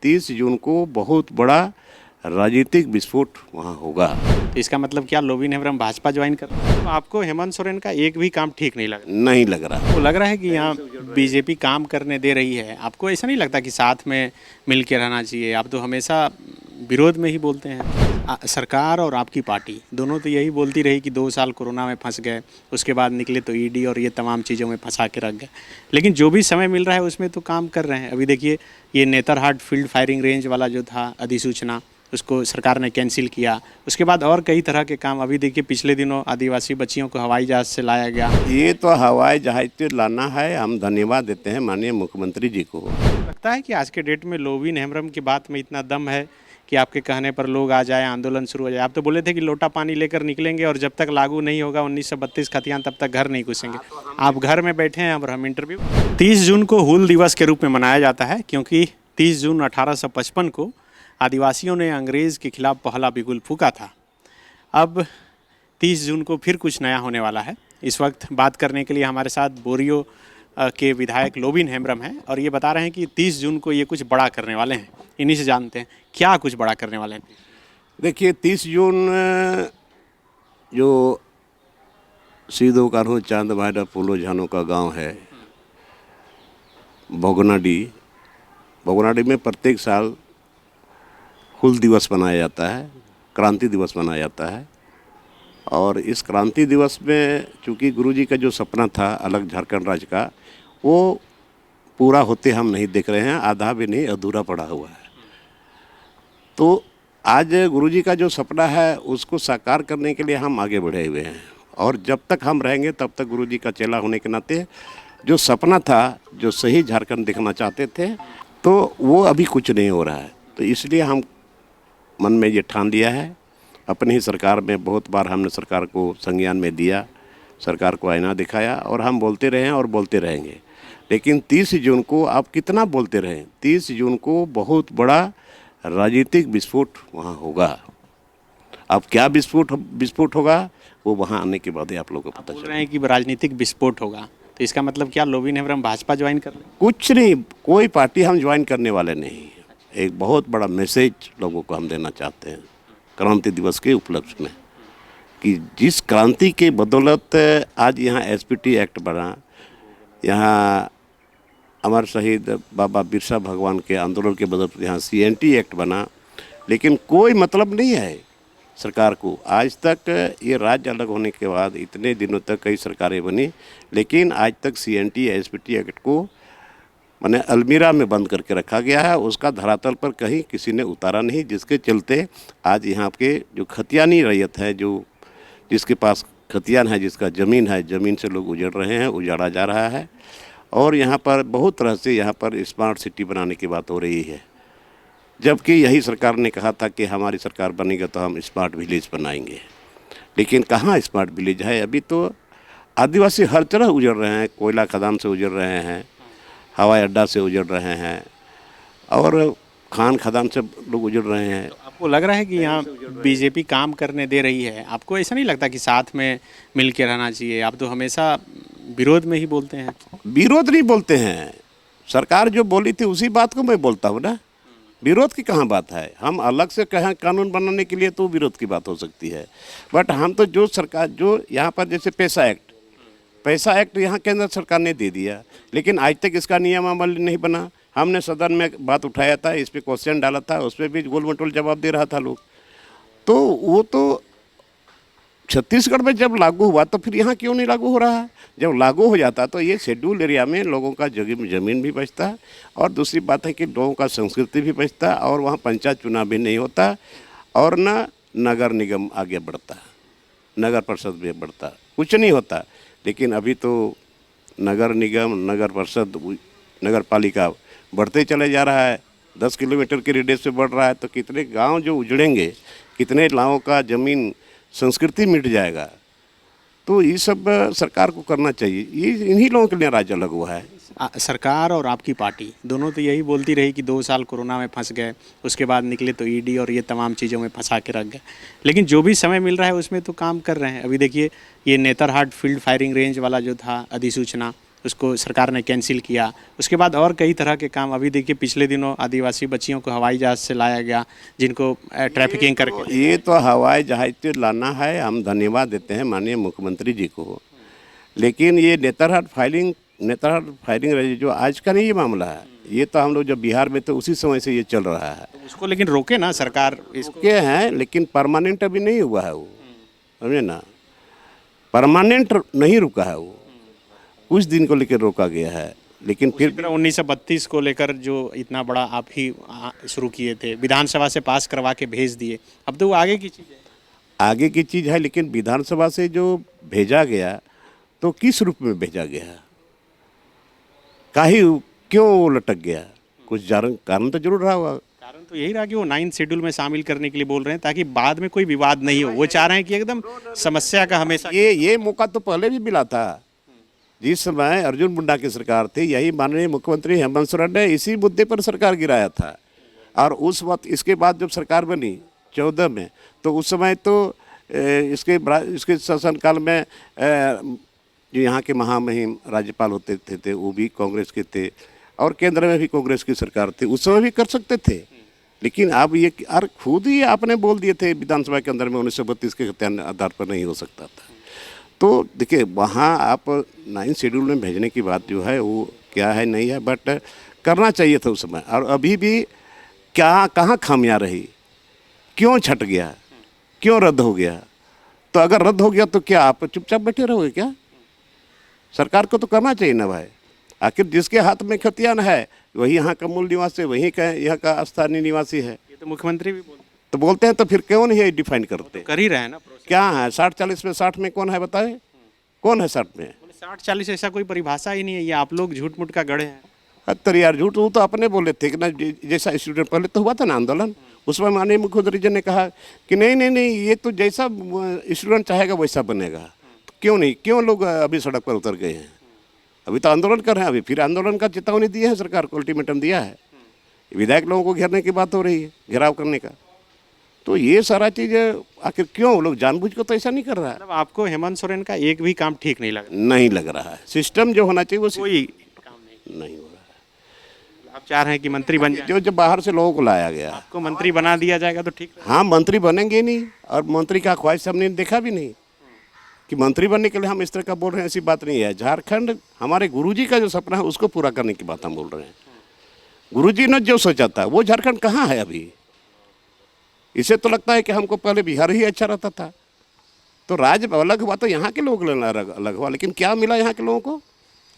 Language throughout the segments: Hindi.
30 जून को बहुत बड़ा राजनीतिक विस्फोट वहाँ होगा। तो इसका मतलब क्या लोबिन हेम्ब्रम भाजपा ज्वाइन कर रहे हैं? तो आपको हेमंत सोरेन का एक भी काम ठीक नहीं लगा? नहीं लग रहा। तो लग रहा है कि यहाँ बीजेपी काम करने दे रही है, आपको ऐसा नहीं लगता कि साथ में मिल के रहना चाहिए? आप तो हमेशा विरोध में ही बोलते हैं। सरकार और आपकी पार्टी दोनों तो यही बोलती रही कि 2 साल कोरोना में फंस गए, उसके बाद निकले तो ईडी और ये तमाम चीज़ों में फंसा के रख गए। लेकिन जो भी समय मिल रहा है उसमें तो काम कर रहे हैं। अभी देखिए ये नेतरहाट फील्ड फायरिंग रेंज वाला जो था अधिसूचना, उसको सरकार ने कैंसिल किया। उसके बाद और कई तरह के काम, अभी देखिए पिछले दिनों आदिवासी बच्चियों को हवाई जहाज़ से लाया गया। ये तो हवाई जहाज तो लाना है, हम धन्यवाद देते हैं माननीय मुख्यमंत्री जी को। लगता है कि आज के डेट में लोबिन हेम्ब्रम की बात में इतना दम है कि आपके कहने पर लोग आ जाए, आंदोलन शुरू हो जाए? आप तो बोले थे कि लोटा पानी लेकर निकलेंगे और जब तक लागू नहीं होगा 1932 खतियान तब तक घर नहीं घुसेंगे। आप घर में बैठे हैं और हम इंटरव्यू। 30 जून को हूल दिवस के रूप में मनाया जाता है क्योंकि 30 जून 1855 को आदिवासियों ने अंग्रेज़ के खिलाफ पहला बिगुल फूंका था। अब 30 जून को फिर कुछ नया होने वाला है। इस वक्त बात करने के लिए हमारे साथ बोरियो के विधायक लोबिन हेम्ब्रम हैं और ये बता रहे हैं कि 30 जून को ये कुछ बड़ा करने वाले हैं। इन्हीं से जानते हैं क्या कुछ बड़ा करने वाले हैं। देखिए 30 जून जो सीधो कान्हो चांद भाईडा फूलो झानो का गांव है भोगनाडी में प्रत्येक साल हूल दिवस मनाया जाता है, क्रांति दिवस मनाया जाता है। और इस क्रांति दिवस में चूँकि गुरुजी का जो सपना था अलग झारखंड राज्य का, वो पूरा होते हम नहीं देख रहे हैं, आधा भी नहीं, अधूरा पड़ा हुआ है। तो आज गुरुजी का जो सपना है उसको साकार करने के लिए हम आगे बढ़े हुए हैं और जब तक हम रहेंगे तब तक गुरुजी का चेला होने के नाते जो सपना था, जो सही झारखंड दिखना चाहते थे, तो वो अभी कुछ नहीं हो रहा है। तो इसलिए हम मन में ये ठान लिया है। अपनी ही सरकार में बहुत बार हमने सरकार को संज्ञान में दिया, सरकार को आईना दिखाया और हम बोलते रहे हैं और बोलते रहेंगे। लेकिन 30 जून को आप कितना बोलते रहें, 30 जून को बहुत बड़ा राजनीतिक विस्फोट वहाँ होगा। अब क्या विस्फोट होगा वो वहाँ आने के बाद ही आप लोगों को पता बोल रहे हैं कि राजनीतिक विस्फोट होगा, तो इसका मतलब क्या लोबिन हेम्ब्रम भाजपा ज्वाइन कर रहे हैं? कुछ नहीं, कोई पार्टी हम ज्वाइन करने वाले नहीं। एक बहुत बड़ा मैसेज लोगों को हम देना चाहते हैं क्रांति दिवस के उपलक्ष्य में कि जिस क्रांति के बदौलत आज यहाँ एसपीटी एक्ट बना, यहाँ अमर शहीद बाबा बिरसा भगवान के आंदोलन के बदौलत यहाँ सीएनटी एक्ट बना, लेकिन कोई मतलब नहीं है सरकार को। आज तक ये राज्य अलग होने के बाद इतने दिनों तक कई सरकारें बनी, लेकिन आज तक सीएनटी एसपीटी एक्ट को मैंने अलमीरा में बंद करके रखा गया है। उसका धरातल पर कहीं किसी ने उतारा नहीं, जिसके चलते आज यहाँ के जो खतियानी रैयत है, जो जिसके पास खतियान है, जिसका ज़मीन है, ज़मीन से लोग उजड़ रहे हैं, उजाड़ा जा रहा है। और यहाँ पर बहुत तरह से यहाँ पर स्मार्ट सिटी बनाने की बात हो रही है, जबकि यही सरकार ने कहा था कि हमारी सरकार बनेगी तो हम स्मार्ट विलेज बनाएंगे। लेकिन कहाँ स्मार्ट विलेज है? अभी तो आदिवासी हर तरह उजड़ रहे हैं, कोयला खदान से उजड़ रहे हैं, हवाई अड्डा से उजड़ रहे हैं और खान खदान से लोग उजड़ रहे हैं। तो आपको लग रहा है कि यहाँ बीजेपी काम करने दे रही है? आपको ऐसा नहीं लगता कि साथ में मिल के रहना चाहिए? आप तो हमेशा विरोध में ही बोलते हैं। विरोध नहीं बोलते हैं, सरकार जो बोली थी उसी बात को मैं बोलता हूँ ना। विरोध की कहाँ बात है? हम अलग से कहें कानून बनाने के लिए तो विरोध की बात हो सकती है, बट हम तो जो सरकार जो यहाँ पर जैसे पैसा एक्ट यहाँ केंद्र सरकार ने दे दिया, लेकिन आज तक इसका नियमावली नहीं बना। हमने सदन में बात उठाया था, इस पर क्वेश्चन डाला था, उस पर भी गोल मटोल जवाब दे रहा था लोग। तो वो तो छत्तीसगढ़ में जब लागू हुआ तो फिर यहाँ क्यों नहीं लागू हो रहा है? जब लागू हो जाता तो ये शेड्यूल एरिया में लोगों का ज़मीन भी बचता है और दूसरी बात है कि लोगों का संस्कृति भी बचता है और वहाँ पंचायत चुनाव भी नहीं होता और ना नगर निगम आगे बढ़ता, नगर परिषद भी बढ़ता, कुछ नहीं होता। लेकिन अभी तो नगर निगम, नगर परिषद, नगर पालिका बढ़ते चले जा रहा है, 10 किलोमीटर के रेडियस से बढ़ रहा है। तो कितने गांव जो उजड़ेंगे, कितने गाँवों का ज़मीन संस्कृति मिट जाएगा। तो ये सब सरकार को करना चाहिए। ये इन्हीं लोगों के लिए राज्य अलग हुआ है। सरकार और आपकी पार्टी दोनों तो यही बोलती रही कि 2 साल कोरोना में फंस गए, उसके बाद निकले तो ईडी और ये तमाम चीज़ों में फंसा के रख गए। लेकिन जो भी समय मिल रहा है उसमें तो काम कर रहे हैं। अभी देखिए ये नेतरहाट फील्ड फायरिंग रेंज वाला जो था अधिसूचना, उसको सरकार ने कैंसिल किया। उसके बाद और कई तरह के काम, अभी देखिए पिछले दिनों आदिवासी बच्चियों को हवाई जहाज़ से लाया गया, जिनको ट्रैफिकिंग करके। ये तो हवाई जहाज तो लाना है, हम धन्यवाद देते हैं माननीय मुख्यमंत्री जी को। लेकिन ये नेतरहाट फायरिंग रही जो आज का नहीं ये मामला है, ये तो हम लोग जब बिहार में तो उसी समय से ये चल रहा है। तो उसको लेकिन रोके ना सरकार इसको। के हैं लेकिन परमानेंट अभी नहीं हुआ है वो, समझे ना, परमानेंट नहीं रुका है वो, कुछ दिन को लेकर रोका गया है। लेकिन फिर 1932 को लेकर जो इतना बड़ा आप ही शुरू किए थे, विधानसभा से पास करवा के भेज दिए, अब तो वो आगे की चीज़ है। आगे की चीज़ है, लेकिन विधानसभा से जो भेजा गया तो किस रूप में भेजा गया, काहे क्यों वो लटक गया, कुछ कारण तो जरूर रहा होगा। कारण तो यही रहा कि वो 9 शेड्यूल में शामिल करने के लिए बोल रहे हैं, ताकि बाद में कोई विवाद नहीं हो। वो चाह रहे हैं कि एकदम समस्या का हमेशा। ये मौका तो पहले भी मिला था, जिस समय अर्जुन मुंडा की सरकार थी, यही माननीय मुख्यमंत्री हेमंत सोरेन ने इसी मुद्दे पर सरकार गिराया था। और उस वक्त इसके बाद जब सरकार बनी 14 में, तो उस समय तो इसके शासनकाल में जो यहाँ के महामहिम राज्यपाल होते थे वो भी कांग्रेस के थे, और केंद्र में भी कांग्रेस की सरकार थी, उस समय भी कर सकते थे। लेकिन अब ये और खुद ही आपने बोल दिए थे विधानसभा के अंदर में 1932 के आधार पर नहीं हो सकता था। तो देखिए वहाँ आप 9 शेड्यूल में भेजने की बात जो है वो क्या है नहीं है, बट करना चाहिए था उस समय। और अभी भी क्या कहाँ खामियां रही, क्यों छट गया, क्यों रद्द हो गया? तो अगर रद्द हो गया तो क्या आप चुपचाप बैठे रहोगे क्या? सरकार को तो करना चाहिए ना भाई। आखिर जिसके हाथ में खतियान है वही यहाँ का मूल निवासी, वही का यहाँ का स्थानीय निवासी है। ये तो मुख्यमंत्री भी बोलते हैं तो फिर क्यों नहीं डिफाइन करते? कर ही रहे हैं ना। क्या है 60-40 में, 60 में कौन है बताए, कौन है 60 में? 60-40 ऐसा कोई परिभाषा ही नहीं है, ये आप लोग झूठ मूठ का गढ़े हैं। अत्तर यार झूठ, वो तो अपने बोले थे कि ना जैसा स्टूडेंट पहले तो हुआ था ना आंदोलन, उसमें माननीय मुख्यमंत्री जी ने कहा कि नहीं ये तो जैसा स्टूडेंट चाहेगा वैसा बनेगा। तो क्यों लोग अभी सड़क पर उतर गए हैं? अभी तो आंदोलन कर रहे हैं, अभी फिर आंदोलन का चेतावनी दिया है सरकार को, अल्टीमेटम दिया है। विधायक लोगों को घेरने की बात हो रही है, घेराव करने का। तो ये सारा चीज़ आखिर क्यों लोग जानबूझ को तो ऐसा नहीं कर रहा है। मतलब आपको हेमंत सोरेन का एक भी काम ठीक नहीं लगा? नहीं लग रहा है, सिस्टम जो होना चाहिए वो कोई काम नहीं हो रहा है। आप चाह रहे हैं कि मंत्री बन जाए? जो बाहर से लोगों को लाया गया, आपको मंत्री बना दिया जाएगा तो ठीक। हाँ, मंत्री बनेंगे नहीं, और मंत्री का ख्वाहिश हमने देखा भी नहीं कि मंत्री बनने के लिए हम इस तरह का बोल रहे हैं, ऐसी बात नहीं है। झारखंड हमारे गुरुजी का जो सपना है उसको पूरा करने की बात हम बोल रहे हैं। गुरुजी ने जो सोचा था वो झारखंड कहाँ है अभी? इसे तो लगता है कि हमको पहले बिहार ही अच्छा रहता था। तो राज्य अलग हुआ तो यहाँ के लोग अलग हुआ, लेकिन क्या मिला यहाँ के लोगों को?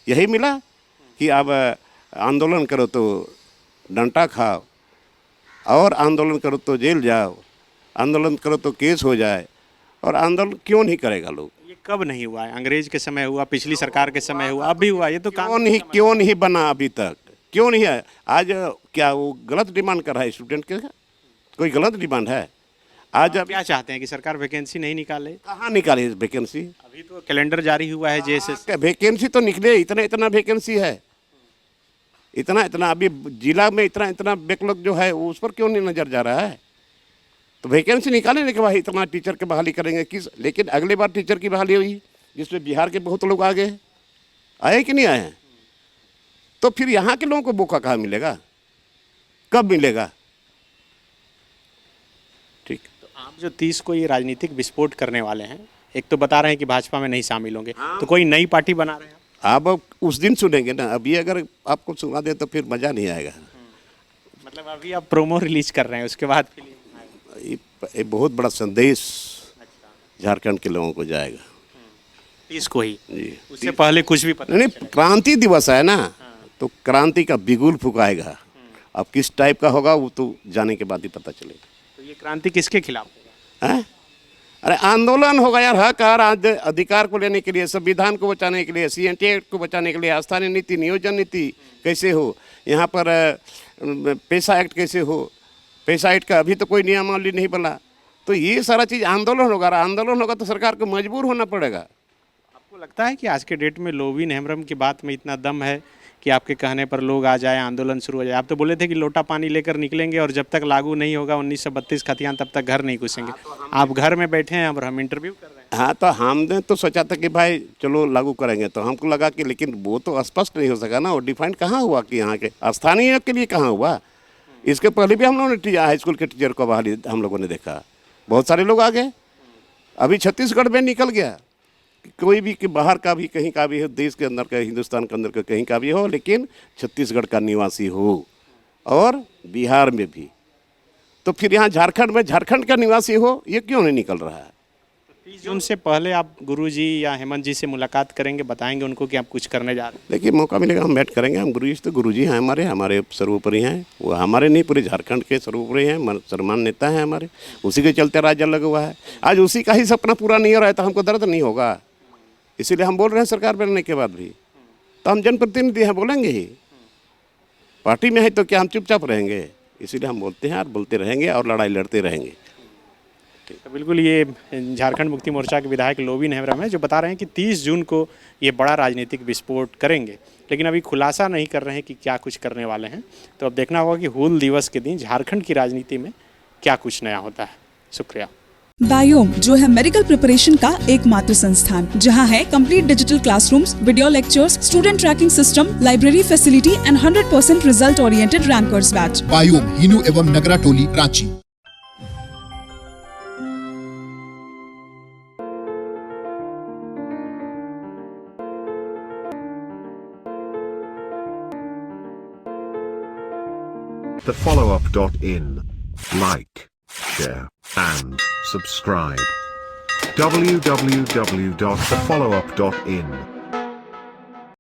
यही मिला कि अब आंदोलन करो तो डंडा खाओ, और आंदोलन करो तो जेल जाओ, आंदोलन करो तो केस हो जाए। और आंदोलन क्यों नहीं करेगा लोग? ये कब नहीं हुआ है? अंग्रेज के समय हुआ, पिछली सरकार के समय हुआ, अब भी हुआ। ये तो क्यों नहीं बना अभी तक? क्यों नहीं है? आज क्या वो गलत डिमांड कर रहा है स्टूडेंट के? कोई गलत डिमांड है? आज आप क्या चाहते हैं कि सरकार वैकेंसी नहीं निकाले? कहाँ निकाले वैकेंसी? अभी तो कैलेंडर जारी हुआ है जेएसएस। वैकेंसी तो निकले, इतना वैकेंसी है, इतना अभी जिला में इतना बैकलॉग जो है उस पर क्यों नहीं नजर जा रहा है? तो वैकेंसी निकालने के बाद इतना टीचर की बहाली करेंगे किस? लेकिन अगले बार टीचर की बहाली हुई जिसमें बिहार के बहुत लोग आ गए, आए कि नहीं आए हैं? तो फिर यहाँ के लोगों को मौका कहाँ मिलेगा, कब मिलेगा? ठीक। तो आप जो 30 को ये राजनीतिक विस्फोट करने वाले हैं, एक तो बता रहे हैं कि भाजपा में नहीं शामिल होंगे, तो कोई नई पार्टी बना रहे हैं आप उस दिन सुनेंगे ना। अभी अगर आपको सुना दे तो फिर मज़ा नहीं आएगा। मतलब अभी आप प्रोमो रिलीज कर रहे हैं, उसके बाद ये बहुत बड़ा संदेश झारखंड के लोगों को जाएगा 30 को ही जी। उससे पहले कुछ भी पता नहीं, क्रांति दिवस है ना, तो क्रांति का बिगुल फुकाएगा। अब किस टाइप का होगा वो तो जाने के बाद ही पता चलेगा। तो ये क्रांति किसके खिलाफ होगा? है? अरे आंदोलन होगा यार, हक और अधिकार को लेने के लिए, संविधान को बचाने के लिए, CNT एक्ट को बचाने के लिए, स्थानीय नीति, नियोजन नीति कैसे हो, यहाँ पर पैसा एक्ट कैसे हो, पैसा एक्ट का अभी तो कोई नियमावली नहीं बना। तो ये सारा चीज़ आंदोलन होगा, आंदोलन होगा तो सरकार को मजबूर होना पड़ेगा। आपको लगता है कि आज के डेट में लोविन हेम्ब्रम की बात में इतना दम है कि आपके कहने पर लोग आ जाए, आंदोलन शुरू हो जाए? आप तो बोले थे कि लोटा पानी लेकर निकलेंगे और जब तक लागू नहीं होगा 1932 खतियान तब तक घर नहीं घुसेंगे। आप घर में बैठे हैं और हम इंटरव्यू कर रहे हैं। हाँ, तो हमने तो सोचा था कि भाई चलो लागू करेंगे, तो हमको लगा कि लेकिन वो तो स्पष्ट नहीं हो सका ना, वो डिफाइंड कहाँ हुआ कि यहाँ के स्थानीय के लिए कहाँ हुआ। इसके पहले भी हम लोगों ने हाई स्कूल के टीचर को बहाली हम लोगों ने देखा, बहुत सारे लोग आ गए। अभी छत्तीसगढ़ में निकल गया कि कोई भी कि बाहर का भी कहीं का भी हो, देश के अंदर का, हिंदुस्तान के अंदर का कहीं का भी हो, लेकिन छत्तीसगढ़ का निवासी हो, और बिहार में भी। तो फिर यहाँ झारखंड में झारखंड का निवासी हो, ये क्यों नहीं निकल रहा है? 30 जून से पहले आप गुरुजी या हेमंत जी से मुलाकात करेंगे, बताएंगे उनको कि आप कुछ करने जा रहे हैं? देखिए, मौका मिलेगा हम बैठ करेंगे। हम गुरुजी तो गुरुजी हैं, हमारे सर्वोपरि हैं। वो हमारे नहीं, पूरे झारखंड के सर्वोपरि हैं, सर्वमान्य नेता हैं हमारे। उसी के चलते राज्य अलग हुआ है। आज उसी का ही सपना पूरा नहीं हो रहा है तो हमको दर्द नहीं होगा। इसीलिए हम बोल रहे हैं सरकार बनने के बाद भी, तो हम जनप्रतिनिधि हैं, बोलेंगे ही। पार्टी में है तो क्या हम चुपचाप रहेंगे? इसीलिए हम बोलते हैं और बोलते रहेंगे और लड़ाई लड़ते रहेंगे। तो बिल्कुल, ये झारखंड मुक्ति मोर्चा के विधायक लोविन हेम्ब्रम है, जो बता रहे हैं कि 30 जून को ये बड़ा राजनीतिक विस्फोट करेंगे, लेकिन अभी खुलासा नहीं कर रहे हैं कि क्या कुछ करने वाले हैं। तो अब देखना होगा कि हूल दिवस के दिन झारखंड की राजनीति में क्या कुछ नया होता है। शुक्रिया। बायोम, जो है मेडिकल प्रिपरेशन का एकमात्र संस्थान, जहां है complete digital classrooms, video lectures, student tracking system, library facility and 100% result oriented rankers batch. Biome, Hinoo एवं नगरा टोली, Ranchi. thefollowup.in. Like, share, and subscribe. www.thefollowup.in